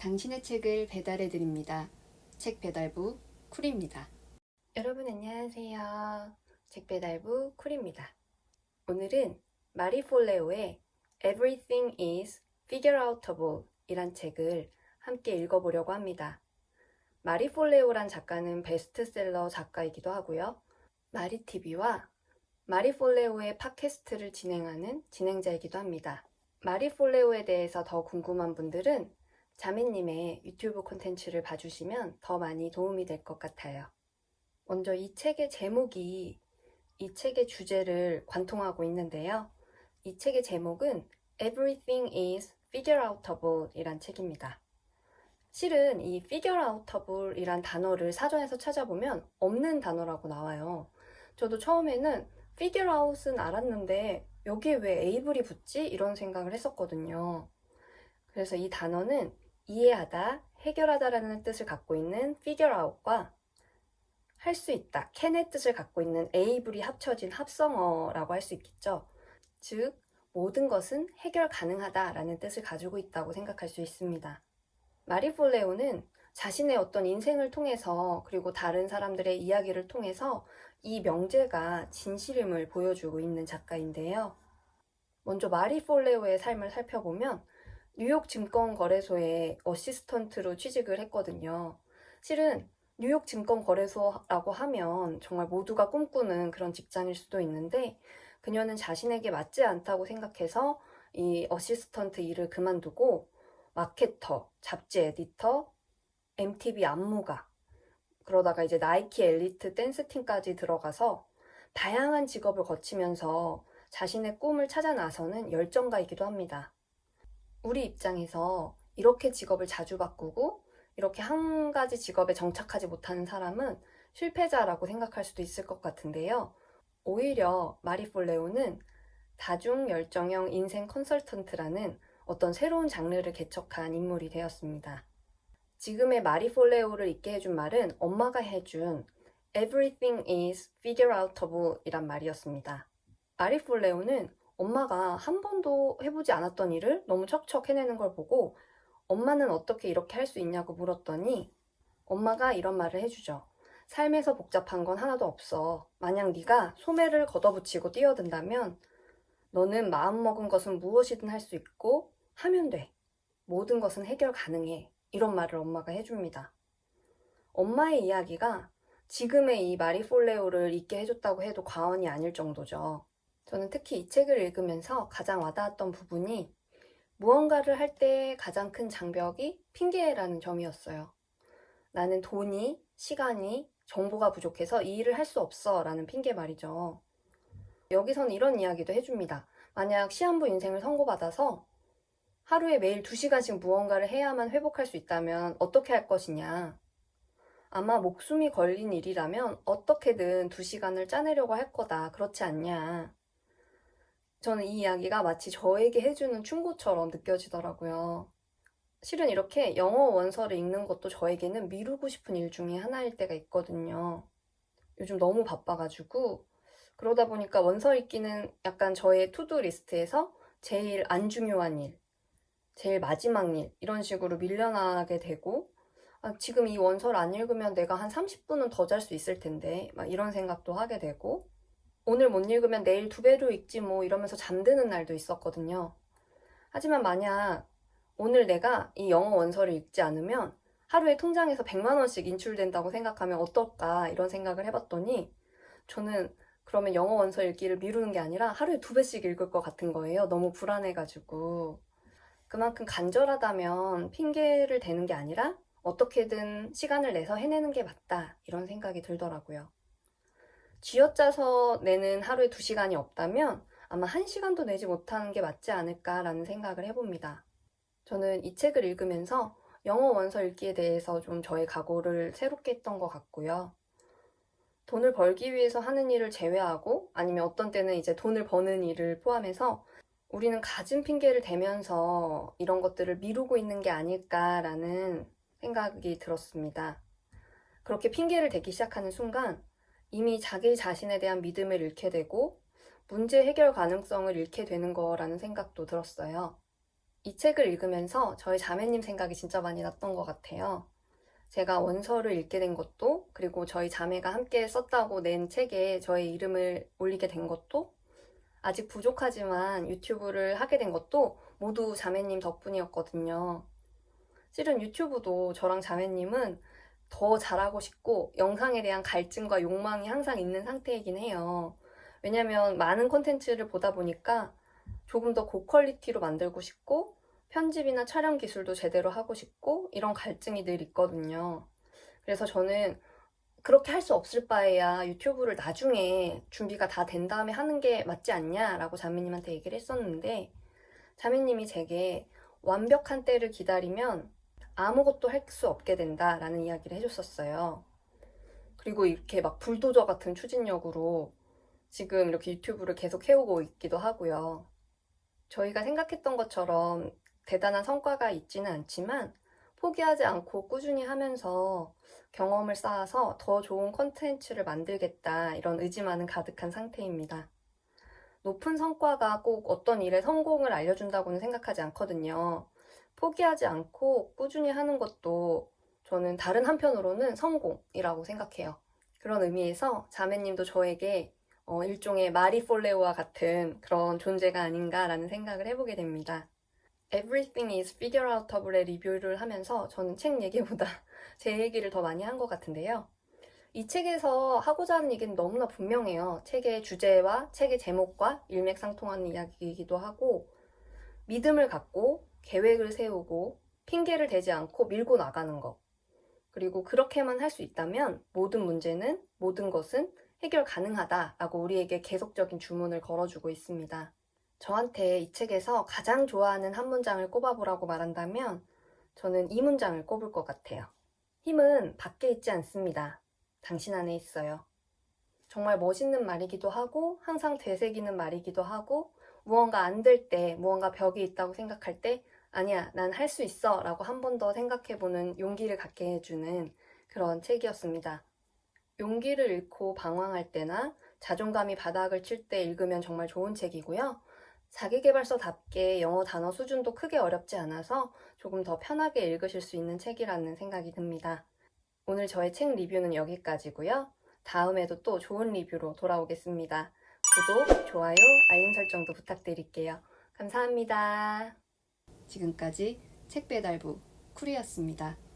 당신의 책을 배달해 드립니다. 책 배달부 쿨입니다. 여러분 안녕하세요. 책 배달부 쿨입니다. 오늘은 마리 폴레오의 Everything is Figureoutable 이란 책을 함께 읽어보려고 합니다. 마리 폴레오란 작가는 베스트셀러 작가이기도 하고요. 마리TV와 마리 폴레오의 팟캐스트를 진행하는 진행자이기도 합니다. 마리 폴레오에 대해서 더 궁금한 분들은 자매님의 유튜브 콘텐츠를 봐주시면 더 많이 도움이 될 것 같아요. 먼저 이 책의 제목이 이 책의 주제를 관통하고 있는데요. 이 책의 제목은 Everything is Figureoutable 이란 책입니다. 실은 이 Figureoutable 이란 단어를 사전에서 찾아보면 없는 단어라고 나와요. 저도 처음에는 Figureout은 알았는데 여기에 왜 able이 붙지? 이런 생각을 했었거든요. 그래서 이 단어는 이해하다, 해결하다라는 뜻을 갖고 있는 figure out과 할 수 있다, can의 뜻을 갖고 있는 able이 합쳐진 합성어라고 할 수 있겠죠. 즉, 모든 것은 해결 가능하다라는 뜻을 가지고 있다고 생각할 수 있습니다. 마리 폴레오는 자신의 어떤 인생을 통해서 그리고 다른 사람들의 이야기를 통해서 이 명제가 진실임을 보여주고 있는 작가인데요. 먼저 마리 폴레오의 삶을 살펴보면 뉴욕 증권거래소에 어시스턴트로 취직을 했거든요. 실은 뉴욕 증권거래소라고 하면 정말 모두가 꿈꾸는 그런 직장일 수도 있는데 그녀는 자신에게 맞지 않다고 생각해서 이 어시스턴트 일을 그만두고 마케터, 잡지 에디터, MTV 안무가, 그러다가 이제 나이키 엘리트 댄스팀까지 들어가서 다양한 직업을 거치면서 자신의 꿈을 찾아 나서는 열정가이기도 합니다. 우리 입장에서 이렇게 직업을 자주 바꾸고 이렇게 한 가지 직업에 정착하지 못하는 사람은 실패자라고 생각할 수도 있을 것 같은데요. 오히려 마리 폴레오는 다중 열정형 인생 컨설턴트라는 어떤 새로운 장르를 개척한 인물이 되었습니다. 지금의 마리 폴레오를 있게 해준 말은 엄마가 해준 Everything is Figureoutable 이란 말이었습니다. 마리 폴레오는 엄마가 한 번도 해보지 않았던 일을 너무 척척 해내는 걸 보고 엄마는 어떻게 이렇게 할 수 있냐고 물었더니 엄마가 이런 말을 해주죠. 삶에서 복잡한 건 하나도 없어. 만약 네가 소매를 걷어붙이고 뛰어든다면 너는 마음먹은 것은 무엇이든 할 수 있고 하면 돼. 모든 것은 해결 가능해. 이런 말을 엄마가 해줍니다. 엄마의 이야기가 지금의 이 마리 폴레오를 있게 해줬다고 해도 과언이 아닐 정도죠. 저는 특히 이 책을 읽으면서 가장 와닿았던 부분이 무언가를 할 때 가장 큰 장벽이 핑계라는 점이었어요. 나는 돈이, 시간이, 정보가 부족해서 이 일을 할 수 없어 라는 핑계 말이죠. 여기서는 이런 이야기도 해줍니다. 만약 시한부 인생을 선고받아서 하루에 매일 2시간씩 무언가를 해야만 회복할 수 있다면 어떻게 할 것이냐. 아마 목숨이 걸린 일이라면 어떻게든 2시간을 짜내려고 할 거다. 그렇지 않냐. 저는 이 이야기가 마치 저에게 해주는 충고처럼 느껴지더라고요. 실은 이렇게 영어 원서를 읽는 것도 저에게는 미루고 싶은 일 중에 하나일 때가 있거든요. 요즘 너무 바빠가지고 그러다 보니까 원서 읽기는 약간 저의 투두 리스트에서 제일 안 중요한 일, 제일 마지막 일 이런 식으로 밀려나게 되고 지금 이 원서를 안 읽으면 내가 한 30분은 더 잘 수 있을 텐데 막 이런 생각도 하게 되고 오늘 못 읽으면 내일 2배로 읽지 뭐 이러면서 잠드는 날도 있었거든요. 하지만 만약 오늘 내가 이 영어 원서를 읽지 않으면 하루에 통장에서 100만 원씩 인출된다고 생각하면 어떨까 이런 생각을 해봤더니 저는 그러면 영어 원서 읽기를 미루는 게 아니라 하루에 2배씩 읽을 것 같은 거예요. 너무 불안해가지고. 그만큼 간절하다면 핑계를 대는 게 아니라 어떻게든 시간을 내서 해내는 게 맞다 이런 생각이 들더라고요. 쥐어짜서 내는 하루에 2시간이 없다면 아마 1시간도 내지 못하는 게 맞지 않을까라는 생각을 해봅니다. 저는 이 책을 읽으면서 영어 원서 읽기에 대해서 좀 저의 각오를 새롭게 했던 것 같고요. 돈을 벌기 위해서 하는 일을 제외하고 아니면 어떤 때는 이제 돈을 버는 일을 포함해서 우리는 갖은 핑계를 대면서 이런 것들을 미루고 있는 게 아닐까라는 생각이 들었습니다. 그렇게 핑계를 대기 시작하는 순간 이미 자기 자신에 대한 믿음을 잃게 되고 문제 해결 가능성을 잃게 되는 거라는 생각도 들었어요. 이 책을 읽으면서 저희 자매님 생각이 진짜 많이 났던 것 같아요. 제가 원서를 읽게 된 것도, 그리고 저희 자매가 함께 썼다고 낸 책에 저의 이름을 올리게 된 것도, 아직 부족하지만 유튜브를 하게 된 것도 모두 자매님 덕분이었거든요. 실은 유튜브도 저랑 자매님은 더 잘하고 싶고 영상에 대한 갈증과 욕망이 항상 있는 상태이긴 해요. 왜냐면 많은 콘텐츠를 보다 보니까 조금 더 고퀄리티로 만들고 싶고 편집이나 촬영 기술도 제대로 하고 싶고 이런 갈증이 늘 있거든요. 그래서 저는 그렇게 할 수 없을 바에야 유튜브를 나중에 준비가 다 된 다음에 하는 게 맞지 않냐라고 자매님한테 얘기를 했었는데, 자매님이 제게 완벽한 때를 기다리면 아무것도 할 수 없게 된다라는 이야기를 해줬었어요. 그리고 이렇게 막 불도저 같은 추진력으로 지금 이렇게 유튜브를 계속 해오고 있기도 하고요. 저희가 생각했던 것처럼 대단한 성과가 있지는 않지만 포기하지 않고 꾸준히 하면서 경험을 쌓아서 더 좋은 콘텐츠를 만들겠다, 이런 의지만은 가득한 상태입니다. 높은 성과가 꼭 어떤 일의 성공을 알려준다고는 생각하지 않거든요. 포기하지 않고 꾸준히 하는 것도 저는 다른 한편으로는 성공이라고 생각해요. 그런 의미에서 자매님도 저에게 일종의 마리 폴레오와 같은 그런 존재가 아닌가라는 생각을 해보게 됩니다. Everything is Figure Outable 리뷰를 하면서 저는 책 얘기보다 제 얘기를 더 많이 한 것 같은데요. 이 책에서 하고자 하는 얘기는 너무나 분명해요. 책의 주제와 책의 제목과 일맥상통하는 이야기이기도 하고, 믿음을 갖고 계획을 세우고 핑계를 대지 않고 밀고 나가는 것. 그리고 그렇게만 할 수 있다면 모든 문제는, 모든 것은 해결 가능하다라고 우리에게 계속적인 주문을 걸어주고 있습니다. 저한테 이 책에서 가장 좋아하는 한 문장을 꼽아보라고 말한다면 저는 이 문장을 꼽을 것 같아요. 힘은 밖에 있지 않습니다. 당신 안에 있어요. 정말 멋있는 말이기도 하고 항상 되새기는 말이기도 하고, 무언가 안 될 때, 무언가 벽이 있다고 생각할 때 아니야, 난 할 수 있어 라고 한 번 더 생각해보는 용기를 갖게 해주는 그런 책이었습니다. 용기를 잃고 방황할 때나 자존감이 바닥을 칠 때 읽으면 정말 좋은 책이고요. 자기계발서답게 영어 단어 수준도 크게 어렵지 않아서 조금 더 편하게 읽으실 수 있는 책이라는 생각이 듭니다. 오늘 저의 책 리뷰는 여기까지고요. 다음에도 또 좋은 리뷰로 돌아오겠습니다. 구독, 좋아요, 알림 설정도 부탁드릴게요. 감사합니다. 지금까지 책배달부 쿨이었습니다.